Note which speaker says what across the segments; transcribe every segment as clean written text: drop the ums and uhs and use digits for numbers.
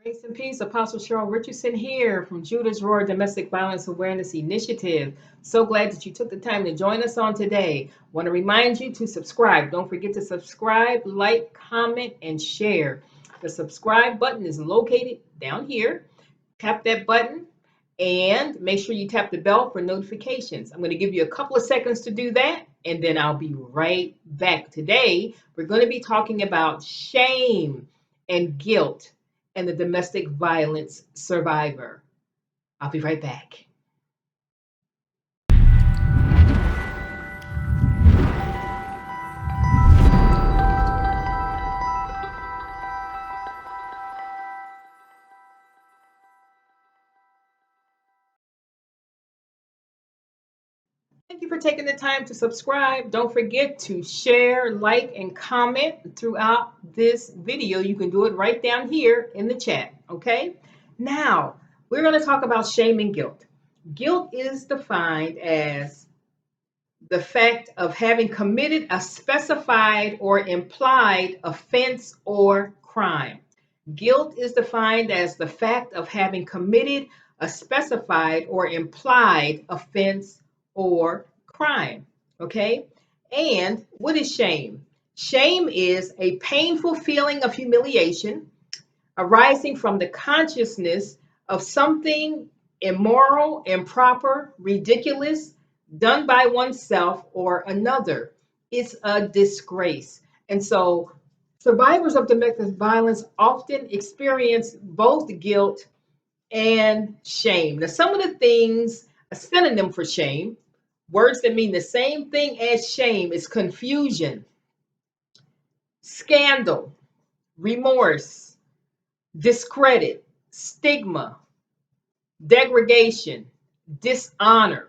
Speaker 1: Grace and peace, Apostle Cheryl Richardson here from Judah's Roar Domestic Violence Awareness Initiative. So glad that you took the time to join us on today. Want to remind you to subscribe. Don't forget to subscribe, like, comment, and share. The subscribe button is located down here. Tap that button and make sure you tap the bell for notifications. I'm going to give you a couple of seconds to do that, and then I'll be right back. Today, we're going to be talking about shame and guilt and the domestic violence survivor. I'll be right back. Thank you for taking the time to subscribe. Don't forget to share, like, and comment throughout this video. You can do it right down here in the chat, okay? Now, we're going to talk about shame and guilt. Guilt is defined as the fact of having committed a specified or implied offense or crime. Guilt is defined as the fact of having committed a specified or implied offense or crime. Okay? And what is shame? Shame is a painful feeling of humiliation arising from the consciousness of something immoral, improper, ridiculous, done by oneself or another. It's a disgrace. And so survivors of domestic violence often experience both guilt and shame. Now, some of the things, a synonym for shame, words that mean the same thing as shame, is confusion, scandal, remorse, discredit, stigma, degradation, dishonor.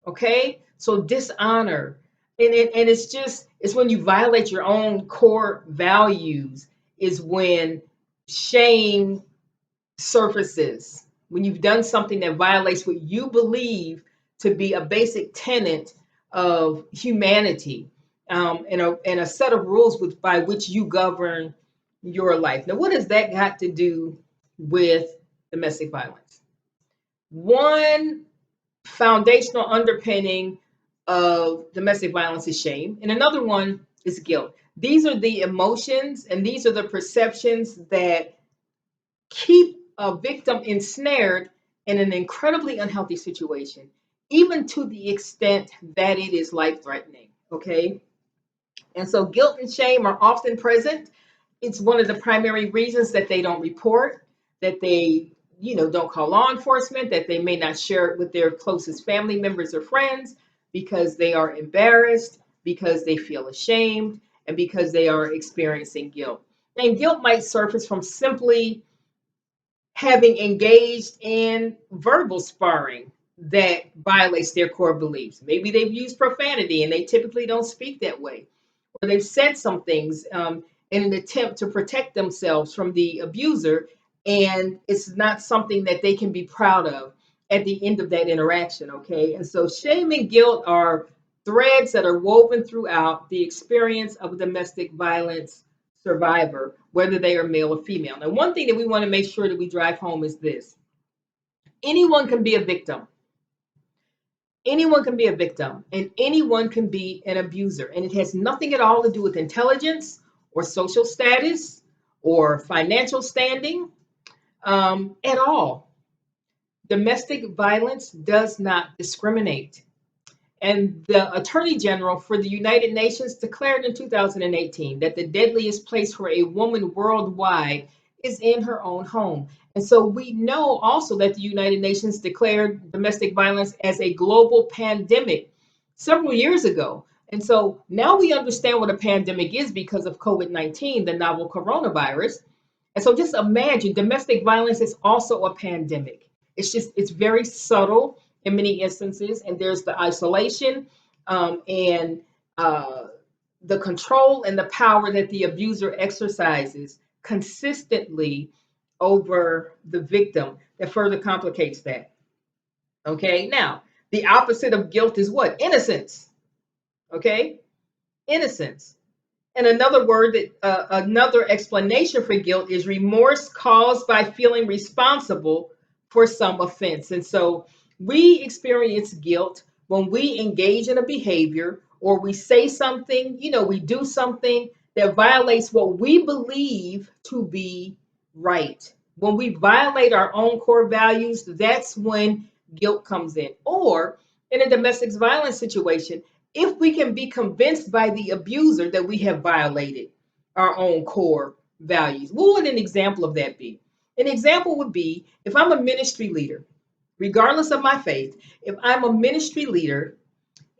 Speaker 1: Okay? So dishonor. And it's when you violate your own core values is when shame surfaces. When you've done something that violates what you believe to be a basic tenet of humanity, and a set of rules by which you govern your life. Now, what has that got to do with domestic violence? One foundational underpinning of domestic violence is shame, and another one is guilt. These are the emotions and these are the perceptions that keep a victim ensnared in an incredibly unhealthy situation, even to the extent that it is life-threatening. Okay? And so guilt and shame are often present. It's one of the primary reasons that they don't report, that they don't call law enforcement, that they may not share it with their closest family members or friends because they are embarrassed, because they feel ashamed, and because they are experiencing guilt. And guilt might surface from simply having engaged in verbal sparring that violates their core beliefs. Maybe they've used profanity and they typically don't speak that way. Or they've said some things in an attempt to protect themselves from the abuser, and it's not something that they can be proud of at the end of that interaction, okay? And so shame and guilt are threads that are woven throughout the experience of a domestic violence survivor, whether they are male or female. Now, one thing that we want to make sure that we drive home is this. Anyone can be a victim. Anyone can be a victim, and anyone can be an abuser. And it has nothing at all to do with intelligence or social status or financial standing at all. Domestic violence does not discriminate. And the Attorney General for the United Nations declared in 2018 that the deadliest place for a woman worldwide is in her own home. And so we know also that the United Nations declared domestic violence as a global pandemic several years ago. And so now we understand what a pandemic is because of COVID-19, the novel coronavirus. And so just imagine domestic violence is also a pandemic. It's very subtle in many instances, and there's the isolation and the control and the power that the abuser exercises consistently over the victim that further complicates that. Okay, now the opposite of guilt is what? Innocence. Okay, innocence. And another word that another explanation for guilt is remorse caused by feeling responsible for some offense. And so we experience guilt when we engage in a behavior or we say something, we do something that violates what we believe to be right. When we violate our own core values, that's when guilt comes in. Or in a domestic violence situation, if we can be convinced by the abuser that we have violated our own core values. What would an example of that be? An example would be if I'm a ministry leader, regardless of my faith, if I'm a ministry leader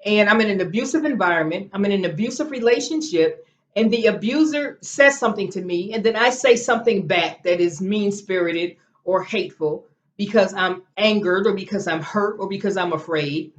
Speaker 1: and I'm in an abusive environment, I'm in an abusive relationship, and the abuser says something to me, and then I say something back that is mean spirited or hateful because I'm angered or because I'm hurt or because I'm afraid,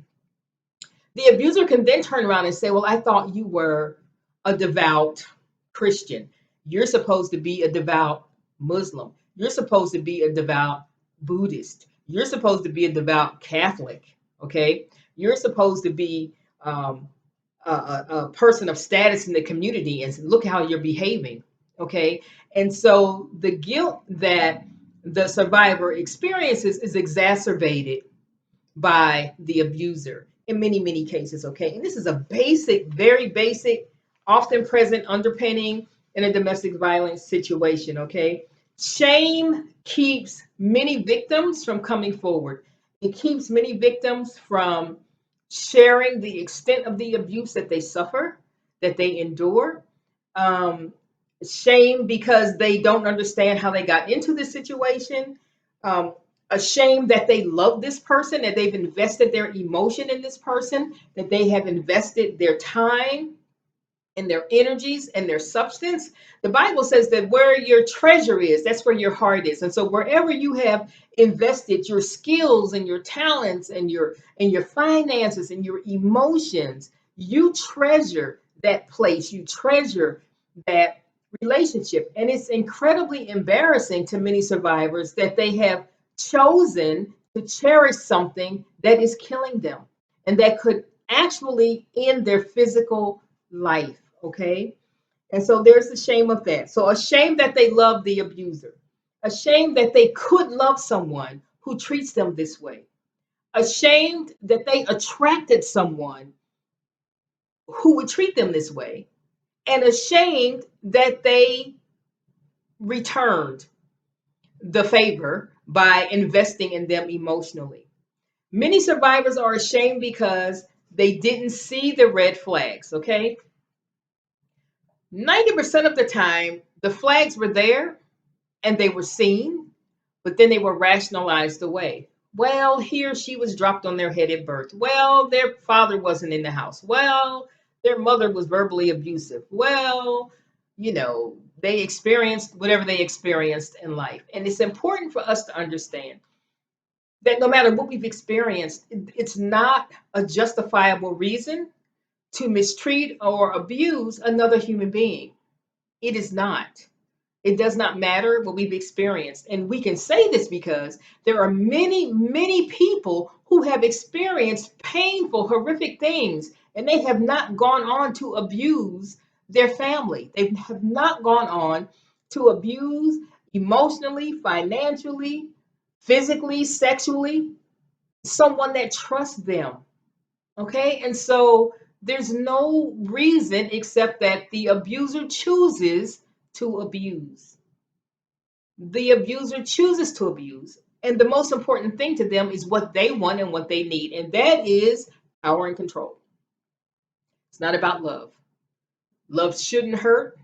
Speaker 1: the abuser can then turn around and say, well, I thought you were a devout Christian. You're supposed to be a devout Muslim. You're supposed to be a devout Buddhist. You're supposed to be a devout Catholic. Okay. You're supposed to be a person of status in the community, and look how you're behaving. Okay. And so the guilt that the survivor experiences is exacerbated by the abuser in many, many cases. Okay. And this is a basic, very basic, often present underpinning in a domestic violence situation. Okay. Shame keeps many victims from coming forward. It keeps many victims from sharing the extent of the abuse that they suffer, that they endure. Um, Shame because they don't understand how they got into this situation. Um, Ashamed that they love this person, that they've invested their emotion in this person, that they have invested their time and their energies and their substance. The Bible says that where your treasure is, that's where your heart is. And so wherever you have invested your skills and your talents and your finances and your emotions, you treasure that place, you treasure that relationship. And it's incredibly embarrassing to many survivors that they have chosen to cherish something that is killing them and that could actually end their physical life. Okay. And so there's the shame of that. So ashamed that they love the abuser, ashamed that they could love someone who treats them this way, ashamed that they attracted someone who would treat them this way, and ashamed that they returned the favor by investing in them emotionally. Many survivors are ashamed because they didn't see the red flags. Okay. 90% of the time, the flags were there and they were seen, but then they were rationalized away. Well, he or she was dropped on their head at birth. Well, their father wasn't in the house. Well, their mother was verbally abusive. Well, they experienced whatever they experienced in life. And it's important for us to understand that no matter what we've experienced, it's not a justifiable reason to mistreat or abuse another human being. It is not. It does not matter what we've experienced. And we can say this because there are many, many people who have experienced painful, horrific things, and they have not gone on to abuse their family. They have not gone on to abuse emotionally, financially, physically, sexually, someone that trusts them. Okay. And so there's no reason except that the abuser chooses to abuse. The abuser chooses to abuse. And the most important thing to them is what they want and what they need. And that is power and control. It's not about love. Love shouldn't hurt.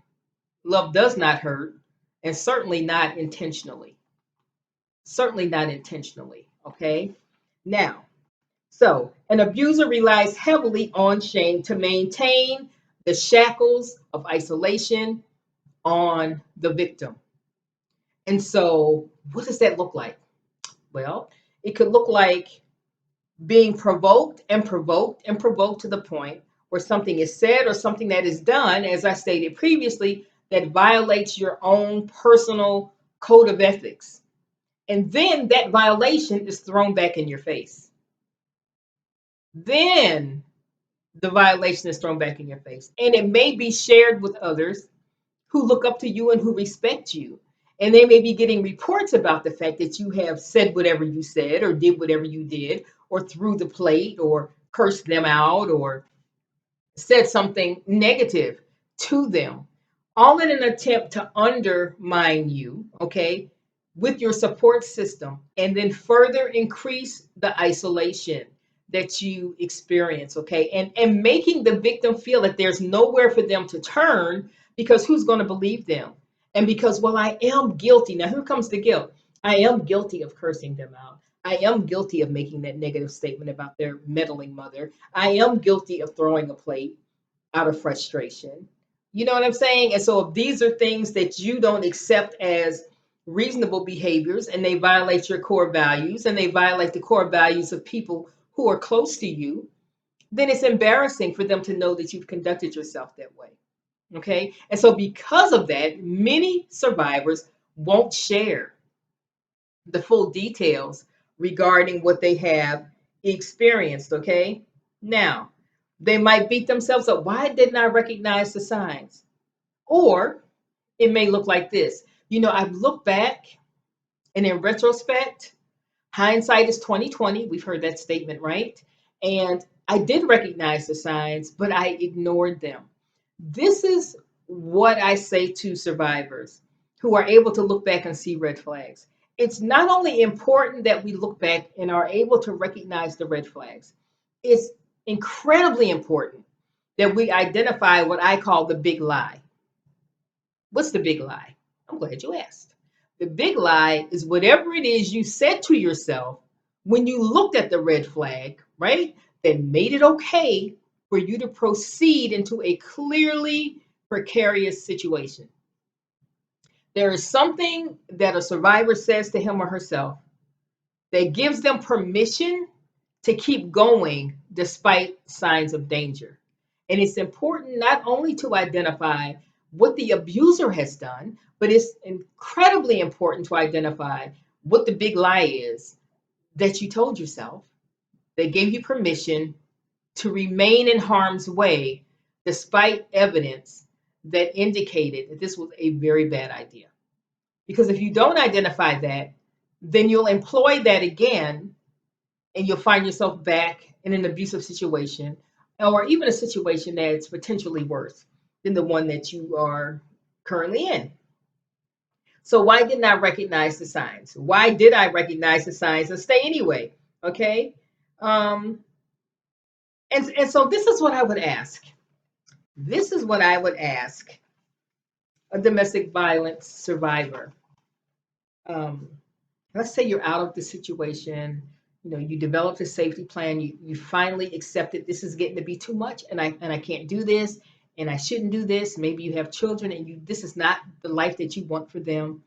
Speaker 1: Love does not hurt. And certainly not intentionally. Certainly not intentionally. Okay. Now, so an abuser relies heavily on shame to maintain the shackles of isolation on the victim. And so, what does that look like? Well, it could look like being provoked and provoked and provoked to the point where something is said or something that is done, as I stated previously, that violates your own personal code of ethics. And then that violation is thrown back in your face. Then the violation is thrown back in your face. And it may be shared with others who look up to you and who respect you. And they may be getting reports about the fact that you have said whatever you said or did whatever you did or threw the plate or cursed them out or said something negative to them, all in an attempt to undermine you, okay, with your support system, and then further increase the isolation that you experience, okay, and making the victim feel that there's nowhere for them to turn because who's going to believe them? And because, well, I am guilty. Now, here comes the guilt. I am guilty of cursing them out. I am guilty of making that negative statement about their meddling mother. I am guilty of throwing a plate out of frustration. You know what I'm saying? And so if these are things that you don't accept as reasonable behaviors and they violate your core values and they violate the core values of people who are close to you, then it's embarrassing for them to know that you've conducted yourself that way. Okay? And so because of that, many survivors won't share the full details regarding what they have experienced. Okay? Now, they might beat themselves up. Why didn't I recognize the signs? Or it may look like this. I've looked back and in retrospect, hindsight is 2020. We've heard that statement, right? And I did recognize the signs, but I ignored them. This is what I say to survivors who are able to look back and see red flags. It's not only important that we look back and are able to recognize the red flags, it's incredibly important that we identify what I call the big lie. What's the big lie? I'm glad you asked. The big lie is whatever it is you said to yourself when you looked at the red flag, right? That made it okay for you to proceed into a clearly precarious situation. There is something that a survivor says to him or herself that gives them permission to keep going despite signs of danger. And it's important not only to identify what the abuser has done, but it's incredibly important to identify what the big lie is that you told yourself that gave you permission to remain in harm's way despite evidence that indicated that this was a very bad idea. Because if you don't identify that, then you'll employ that again and you'll find yourself back in an abusive situation or even a situation that's potentially worse than the one that you are currently in. So why didn't I recognize the signs? Why did I recognize the signs and stay anyway? Okay. And so this is what I would ask. This is what I would ask a domestic violence survivor. Let's say you're out of the situation. You developed a safety plan. You finally accepted this is getting to be too much, and I can't do this, and I shouldn't do this. Maybe you have children, and this is not the life that you want for them.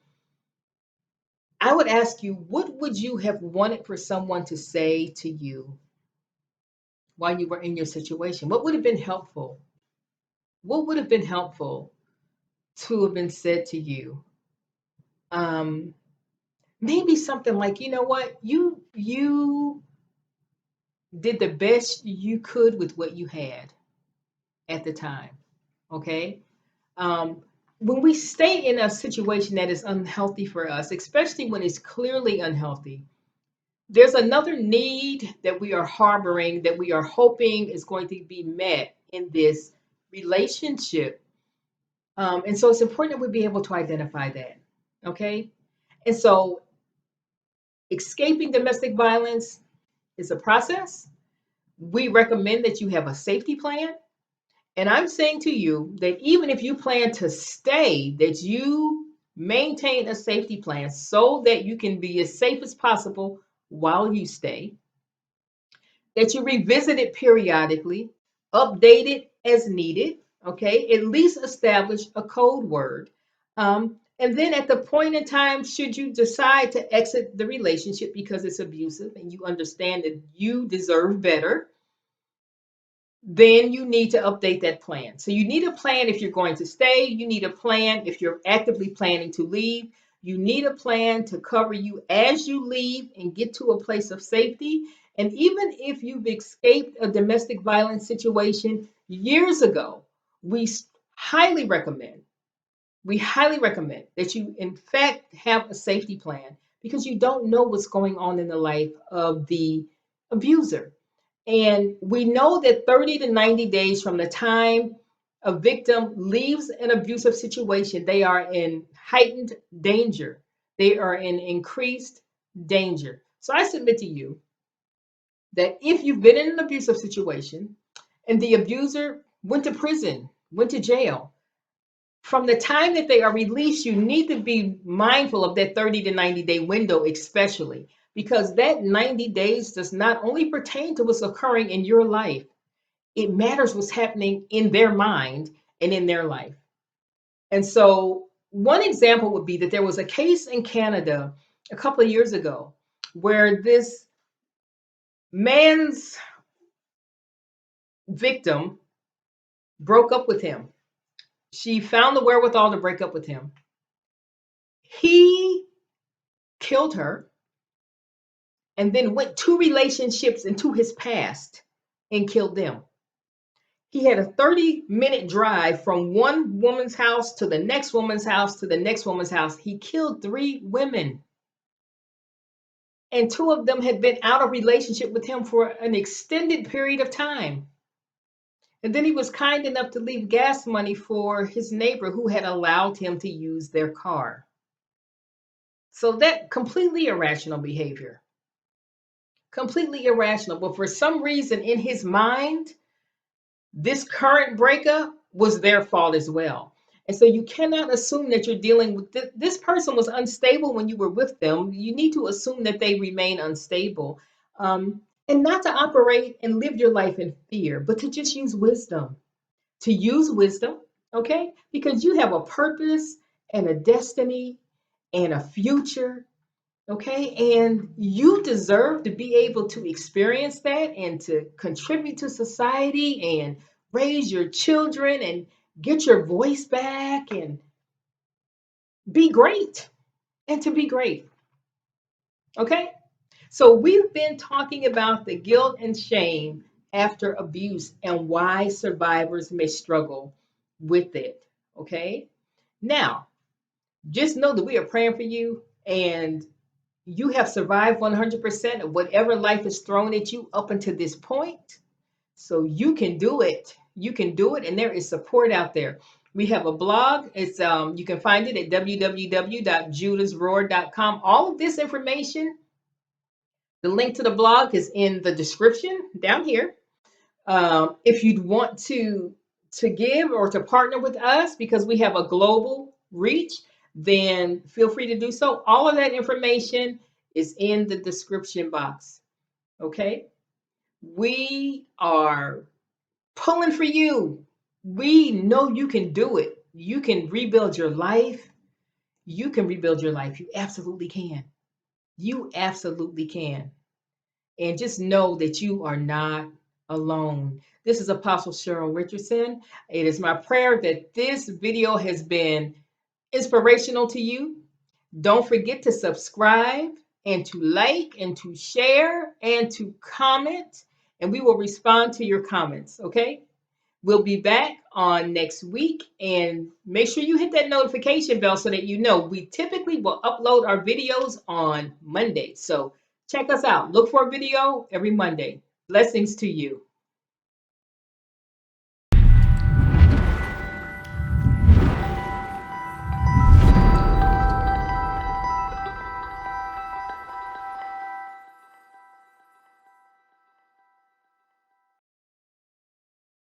Speaker 1: I would ask you, what would you have wanted for someone to say to you while you were in your situation? What would have been helpful? What would have been helpful to have been said to you? Maybe something like, you know what, you did the best you could with what you had at the time. Okay. When we stay in a situation that is unhealthy for us, especially when it's clearly unhealthy, there's another need that we are harboring that we are hoping is going to be met in this relationship. And so it's important that we be able to identify that. Okay. And so escaping domestic violence is a process. We recommend that you have a safety plan. And I'm saying to you that even if you plan to stay, that you maintain a safety plan so that you can be as safe as possible while you stay, that you revisit it periodically, update it as needed, okay? At least establish a code word. And then at the point in time, should you decide to exit the relationship because it's abusive and you understand that you deserve better, then you need to update that plan. So you need a plan if you're going to stay. You need a plan if you're actively planning to leave. You need a plan to cover you as you leave and get to a place of safety. And even if you've escaped a domestic violence situation years ago, we highly recommend, we highly recommend that you, in fact, have a safety plan because you don't know what's going on in the life of the abuser. And we know that 30 to 90 days from the time a victim leaves an abusive situation, they are in heightened danger. They are in increased danger. So I submit to you that if you've been in an abusive situation and the abuser went to prison, went to jail, from the time that they are released, you need to be mindful of that 30 to 90-day window, especially because that 90 days does not only pertain to what's occurring in your life, it matters what's happening in their mind and in their life. And so, one example would be that there was a case in Canada a couple of years ago where this man's victim broke up with him. She found the wherewithal to break up with him. He killed her and then went 2 relationships into his past and killed them. He had a 30-minute drive from one woman's house to the next woman's house to the next woman's house. He killed 3 women. And 2 of them had been out of relationship with him for an extended period of time. And then he was kind enough to leave gas money for his neighbor who had allowed him to use their car. So that completely irrational behavior. Completely irrational. But for some reason in his mind, this current breakup was their fault as well. And so you cannot assume that you're dealing with this person was unstable when you were with them. You need to assume that they remain unstable, and not to operate and live your life in fear, but to just use wisdom. To use wisdom, okay? Because you have a purpose and a destiny and a future, okay? And you deserve to be able to experience that and to contribute to society and raise your children and get your voice back and be great and to be great, okay? So we've been talking about the guilt and shame after abuse and why survivors may struggle with it, okay? Now, just know that we are praying for you and you have survived 100% of whatever life has thrown at you up until this point. So you can do it. You can do it, and there is support out there. We have a blog. It's you can find it at www.judasroar.com. All of this information, the link to the blog is in the description down here. If you'd want to give or to partner with us because we have a global reach, then feel free to do so. All of that information is in the description box. Okay? We are pulling for you. We know you can do it. You can rebuild your life. You can rebuild your life. You absolutely can. You absolutely can. And just know that you are not alone. This is Apostle Cheryl Richardson. It is my prayer that this video has been inspirational to you. Don't forget to subscribe and to like and to share and to comment, and we will respond to your comments, okay? We'll be back on next week, and make sure you hit that notification bell so that you know we typically will upload our videos on Monday. So check us out. Look for a video every Monday. Blessings to you.